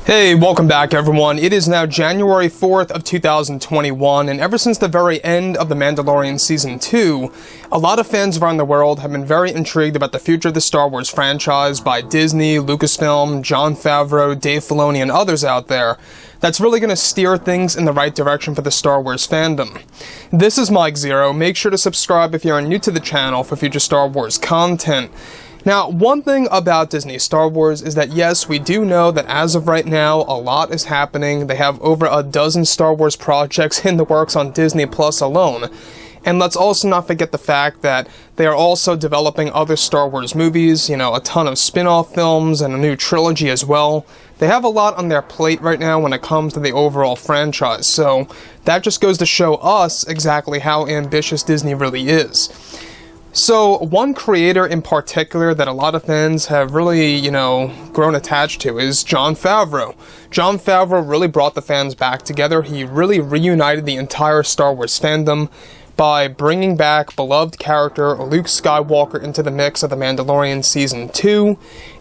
Hey, welcome back everyone. It is now January 4th of 2021, and ever since the very end of The Mandalorian Season 2, a lot of fans around the world have been very intrigued about the future of the Star Wars franchise by Disney, Lucasfilm, Jon Favreau, Dave Filoni, and others out there that's really going to steer things in the right direction for the Star Wars fandom. This is Mike Zero. Make sure to subscribe if you're new to the channel for future Star Wars content. Now, one thing about Disney Star Wars is that yes, we do know that as of right now, a lot is happening. They have over a dozen Star Wars projects in the works on Disney Plus alone. And let's also not forget the fact that they are also developing other Star Wars movies, a ton of spin-off films and a new trilogy as well. They have a lot on their plate right now when it comes to the overall franchise, so that just goes to show us exactly how ambitious Disney really is. So, one creator in particular that a lot of fans have really, grown attached to is Jon Favreau. Jon Favreau really brought the fans back together. He really reunited the entire Star Wars fandom by bringing back beloved character Luke Skywalker into the mix of The Mandalorian Season 2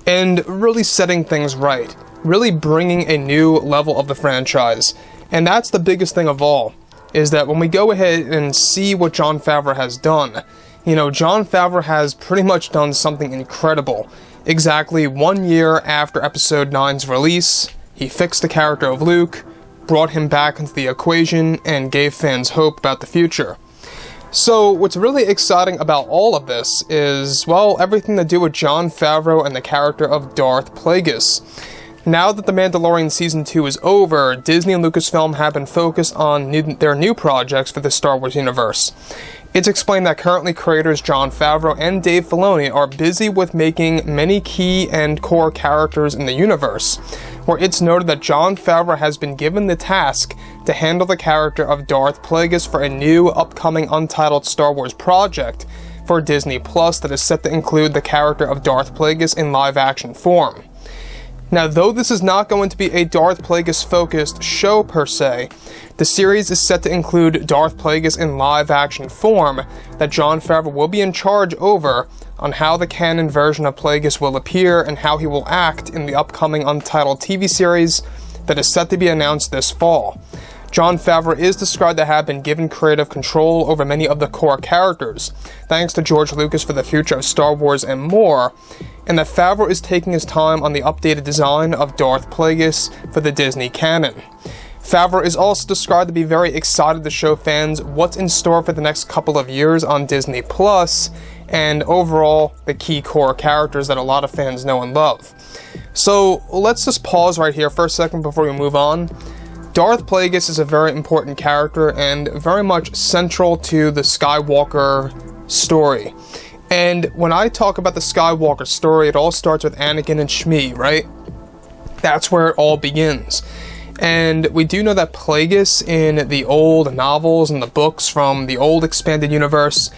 and really setting things right. Really bringing a new level of the franchise. And that's the biggest thing of all, is that when we go ahead and see what Jon Favreau has done, Jon Favreau has pretty much done something incredible. Exactly 1 year after Episode 9's release, he fixed the character of Luke, brought him back into the equation, and gave fans hope about the future. So, what's really exciting about all of this is, well, everything to do with Jon Favreau and the character of Darth Plagueis. Now that The Mandalorian Season 2 is over, Disney and Lucasfilm have been focused on their new projects for the Star Wars universe. It's explained that currently creators Jon Favreau and Dave Filoni are busy with making many key and core characters in the universe, where it's noted that Jon Favreau has been given the task to handle the character of Darth Plagueis for a new upcoming untitled Star Wars project for Disney Plus that is set to include the character of Darth Plagueis in live-action form. Now, though this is not going to be a Darth Plagueis-focused show per se, the series is set to include Darth Plagueis in live-action form that Jon Favreau will be in charge over on how the canon version of Plagueis will appear and how he will act in the upcoming Untitled TV series that is set to be announced this fall. Jon Favreau is described to have been given creative control over many of the core characters, thanks to George Lucas for the future of Star Wars and more, and that Favreau is taking his time on the updated design of Darth Plagueis for the Disney canon. Favreau is also described to be very excited to show fans what's in store for the next couple of years on Disney Plus, and overall, the key core characters that a lot of fans know and love. So, let's just pause right here for a second before we move on. Darth Plagueis is a very important character and very much central to the Skywalker story. And when I talk about the Skywalker story, it all starts with Anakin and Shmi, right? That's where it all begins. And we do know that Plagueis in the old novels and the books from the old expanded universe,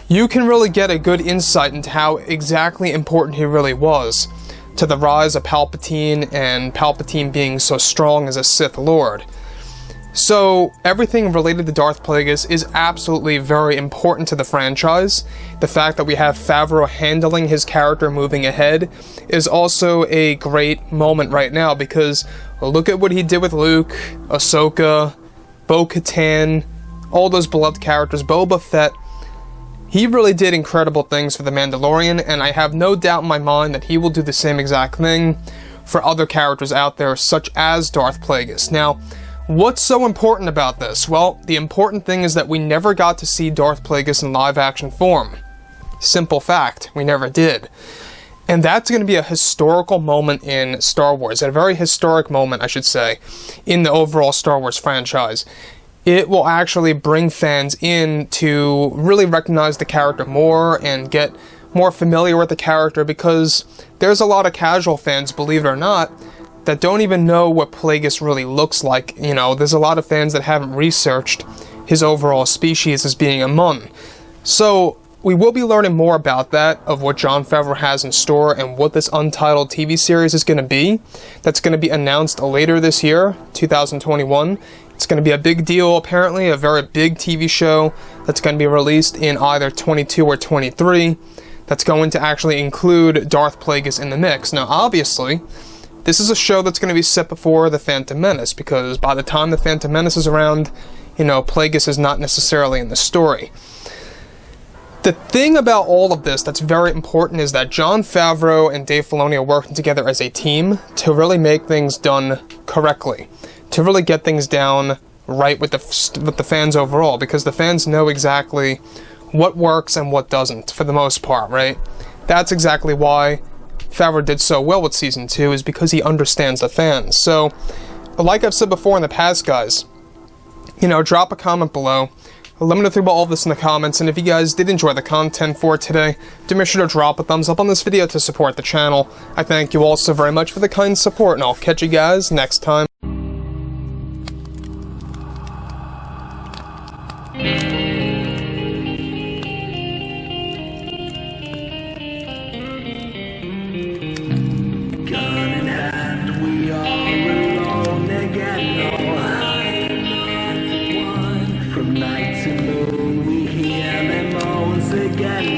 you can really get a good insight into how exactly important he really was to the rise of Palpatine and Palpatine being so strong as a Sith Lord. So, everything related to Darth Plagueis is absolutely very important to the franchise. The fact that we have Favreau handling his character moving ahead is also a great moment right now because look at what he did with Luke, Ahsoka, Bo-Katan, all those beloved characters, Boba Fett. He really did incredible things for The Mandalorian, and I have no doubt in my mind that he will do the same exact thing for other characters out there, such as Darth Plagueis. Now, what's so important about this? Well, the important thing is that we never got to see Darth Plagueis in live-action form. Simple fact, we never did. And that's going to be a historical moment in Star Wars, a very historic moment, I should say, in the overall Star Wars franchise. It will actually bring fans in to really recognize the character more and get more familiar with the character because there's a lot of casual fans, believe it or not, that don't even know what Plagueis really looks like. There's a lot of fans that haven't researched his overall species as being a Mun. So, we will be learning more about that, of what Jon Favreau has in store and what this Untitled TV series is going to be. That's going to be announced later this year, 2021. It's going to be a big deal, apparently, a very big TV show that's going to be released in either 22 or 23. That's going to actually include Darth Plagueis in the mix. Now, obviously, this is a show that's going to be set before The Phantom Menace, because by the time The Phantom Menace is around, you know, Plagueis is not necessarily in the story. The thing about all of this that's very important is that Jon Favreau and Dave Filoni are working together as a team to really make things done correctly, to really get things down right with the fans overall, because the fans know exactly what works and what doesn't, for the most part, right? That's exactly why Favreau did so well with Season 2, is because he understands the fans. So, like I've said before in the past, guys, you know, drop a comment below. Let me know about all of this in the comments, and if you guys did enjoy the content for today, do make sure to drop a thumbs up on this video to support the channel. I thank you all so very much for the kind support, and I'll catch you guys next time. From night to moon, we hear them moans again.